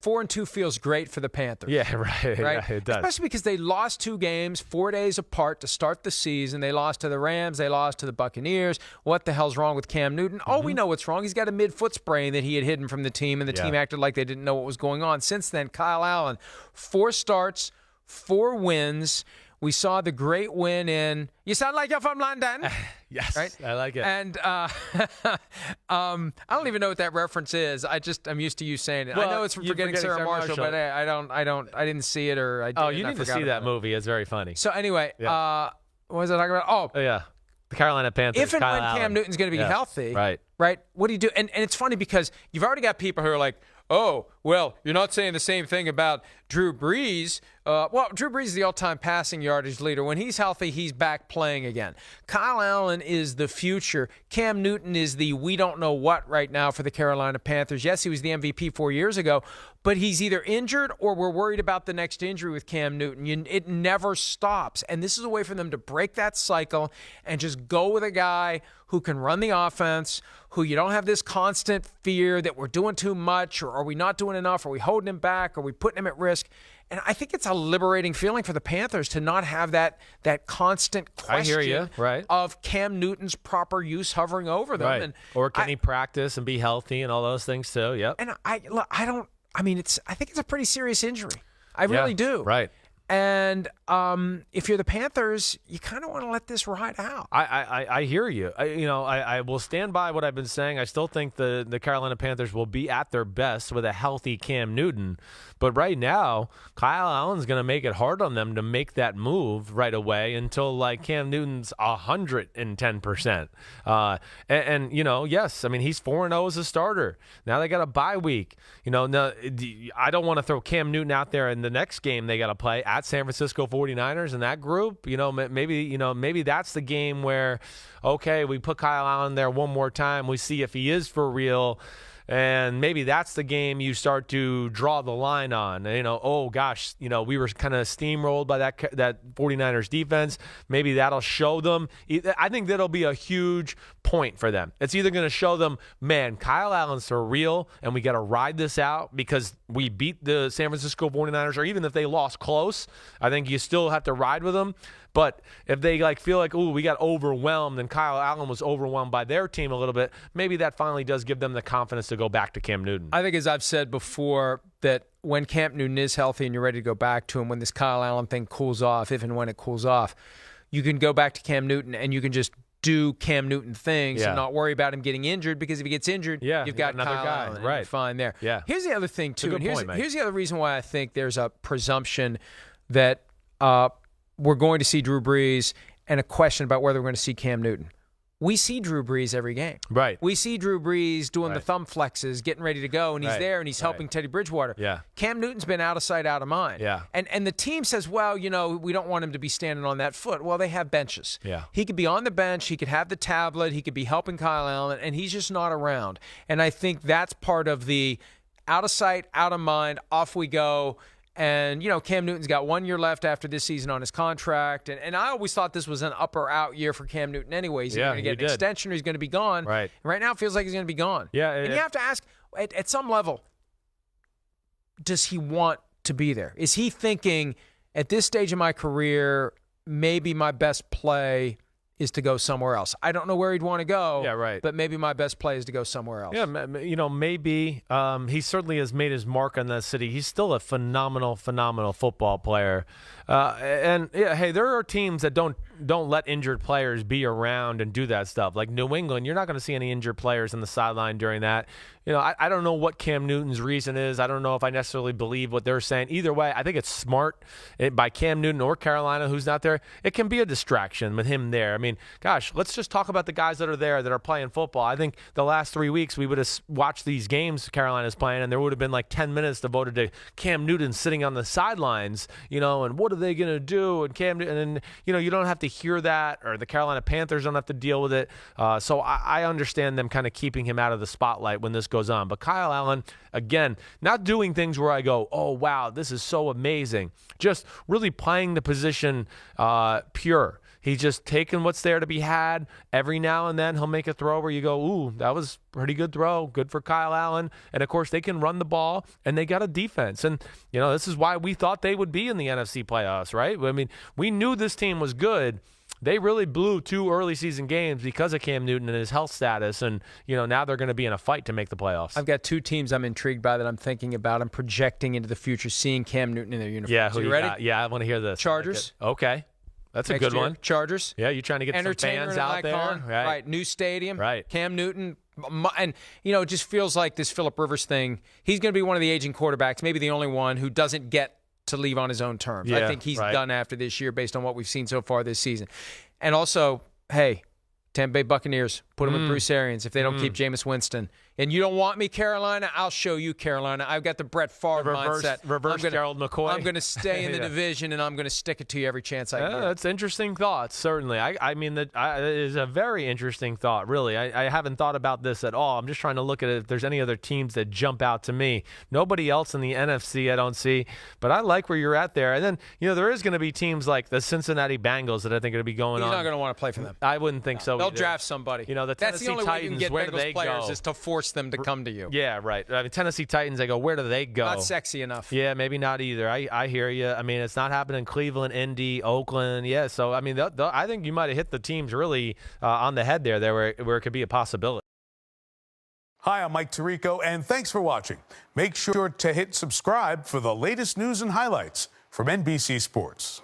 4-2 feels great for the Panthers. Yeah, right. Yeah, it does. Especially because they lost 2 games 4 days apart to start the season. They lost to the Rams. They lost to the Buccaneers. What the hell's wrong with Cam Newton? Oh, we know what's wrong. He's got a mid-foot sprain that he had hidden from the team, and the team acted like they didn't know what was going on. Since then, Kyle Allen, 4 starts, 4 wins. We saw the great win in – you sound like you're from London. Yes, right? I like it. And I don't even know what that reference is. I'm used to you saying it. Well, I know it's from Forgetting Sarah Marshall, but I didn't see it or I did. Oh, you need to see that movie. It's very funny. So anyway, what was I talking about? Oh, yeah. The Carolina Panthers. If and Kyle when Allen. Cam Newton's going to be healthy, right? What do you do? And it's funny because you've already got people who are like, oh, well, you're not saying the same thing about Drew Brees. Well, Drew Brees is the all-time passing yardage leader. When he's healthy, he's back playing again. Kyle Allen is the future. Cam Newton is the we don't know what right now for the Carolina Panthers. Yes, he was the MVP 4 years ago, but he's either injured or we're worried about the next injury with Cam Newton. It never stops. And this is a way for them to break that cycle and just go with a guy who can run the offense, who you don't have this constant fear that we're doing too much or are we not doing enough? Are we holding him back? Are we putting him at risk? And I think it's a liberating feeling for the Panthers to not have that constant question of Cam Newton's proper use hovering over them. Right. And or can he practice and be healthy and all those things too? Yep. And I think it's a pretty serious injury. I really do. Right. And if you're the Panthers, you kind of want to let this ride out. I hear you. I will stand by what I've been saying. I still think the Carolina Panthers will be at their best with a healthy Cam Newton. But right now, Kyle Allen's going to make it hard on them to make that move right away until like Cam Newton's 110%. Yes, I mean, he's 4-0 as a starter. Now they got a bye week. Now I don't want to throw Cam Newton out there in the next game they got to play at San Francisco 49ers in that group. Maybe that's the game where, okay, we put Kyle Allen there one more time. We see if he is for real. And maybe that's the game you start to draw the line on. We were kind of steamrolled by that 49ers defense. Maybe that'll show them. I think that'll be a huge point for them. It's either going to show them, man, Kyle Allen's for real, and we got to ride this out because we beat the San Francisco 49ers, or even if they lost close, I think you still have to ride with them. But if they feel like, ooh, we got overwhelmed and Kyle Allen was overwhelmed by their team a little bit, maybe that finally does give them the confidence to go back to Cam Newton. I think, as I've said before, that when Cam Newton is healthy and you're ready to go back to him, when this Kyle Allen thing cools off, if and when it cools off, you can go back to Cam Newton and you can just do Cam Newton things and not worry about him getting injured, because if he gets injured, you've got another Kyle guy. Allen, Right. you're fine there. Yeah. Here's the other thing, too. It's a good point, mate. Here's the other reason why I think there's a presumption that we're going to see Drew Brees and a question about whether we're going to see Cam Newton. We see Drew Brees every game. Right. We see Drew Brees doing the thumb flexes, getting ready to go, and he's there, and he's helping Teddy Bridgewater. Yeah. Cam Newton's been out of sight, out of mind. Yeah. And the team says, well, we don't want him to be standing on that foot. Well, they have benches. Yeah. He could be on the bench. He could have the tablet. He could be helping Kyle Allen, and he's just not around. And I think that's part of the out of sight, out of mind, off we go. And, Cam Newton's got 1 year left after this season on his contract. And I always thought this was an up or out year for Cam Newton anyway. He's going to get an extension or he's going to be gone. Right. And right now it feels like he's going to be gone. Yeah. And you have to ask, at some level, does he want to be there? Is he thinking, at this stage of my career, maybe my best play is to go somewhere else? I don't know where he'd want to go. Yeah, right. But maybe my best play is to go somewhere else. Yeah, maybe. He certainly has made his mark on that city. He's still a phenomenal football player. Hey, there are teams that don't let injured players be around and do that stuff. Like New England, you're not going to see any injured players on the sideline during that. I don't know what Cam Newton's reason is. I don't know if I necessarily believe what they're saying. Either way, I think it's smart by Cam Newton or Carolina, who's not there. It can be a distraction with him there. I mean, gosh, let's just talk about the guys that are there that are playing football. I think the last 3 weeks we would have watched these games Carolina's playing, and there would have been like 10 minutes devoted to Cam Newton sitting on the sidelines, and what are they going to do? And Cam Newton, and you don't have to hear that, or the Carolina Panthers don't have to deal with it. So I understand them kind of keeping him out of the spotlight when this goes on. But Kyle Allen, again, not doing things where I go, oh, wow, this is so amazing. Just really playing the position pure. He's just taking what's there to be had. Every now and then he'll make a throw where you go, ooh, that was a pretty good throw. Good for Kyle Allen. And, of course, they can run the ball, and they got a defense. And, this is why we thought they would be in the NFC playoffs, right? I mean, we knew this team was good. They really blew 2 early season games because of Cam Newton and his health status, and now they're going to be in a fight to make the playoffs. I've got 2 teams I'm intrigued by that I'm thinking about. I'm projecting into the future, seeing Cam Newton in their uniforms. Yeah, who you ready? Got? Yeah, I want to hear this. Chargers. Okay. That's a Next good year, one. Chargers. Yeah, you trying to get some fans out there. Right. New stadium. Right. Cam Newton. And, it just feels like this Phillip Rivers thing. He's going to be one of the aging quarterbacks, maybe the only one who doesn't get to leave on his own terms. Yeah, I think he's done after this year based on what we've seen so far this season. And also, hey, Tampa Bay Buccaneers, put them with Bruce Arians if they don't keep Jameis Winston. And you don't want me, Carolina? I'll show you, Carolina. I've got the Brett Favre mindset. Reverse Gerald McCoy. I'm going to stay in the division, and I'm going to stick it to you every chance I get. That's interesting thoughts, certainly. I mean, it is a very interesting thought, really. I haven't thought about this at all. I'm just trying to look at it if there's any other teams that jump out to me. Nobody else in the NFC I don't see, but I like where you're at there. And then, there is going to be teams like the Cincinnati Bengals that I think are going to be going on. He's not going to want to play for them. I wouldn't think so They'll either. draft somebody. The That's Tennessee the only Titans, way you can get where do Bengals they players go? is to force them to come to you. Yeah, right. I mean, Tennessee Titans, they go, where do they go? Not sexy enough. Yeah, maybe not either. I hear you. I mean, it's not happening in Cleveland, Indy, Oakland. Yeah, so, I mean, I think you might have hit the teams really on the head there where it could be a possibility. Hi, I'm Mike Tirico, and thanks for watching. Make sure to hit subscribe for the latest news and highlights from NBC Sports.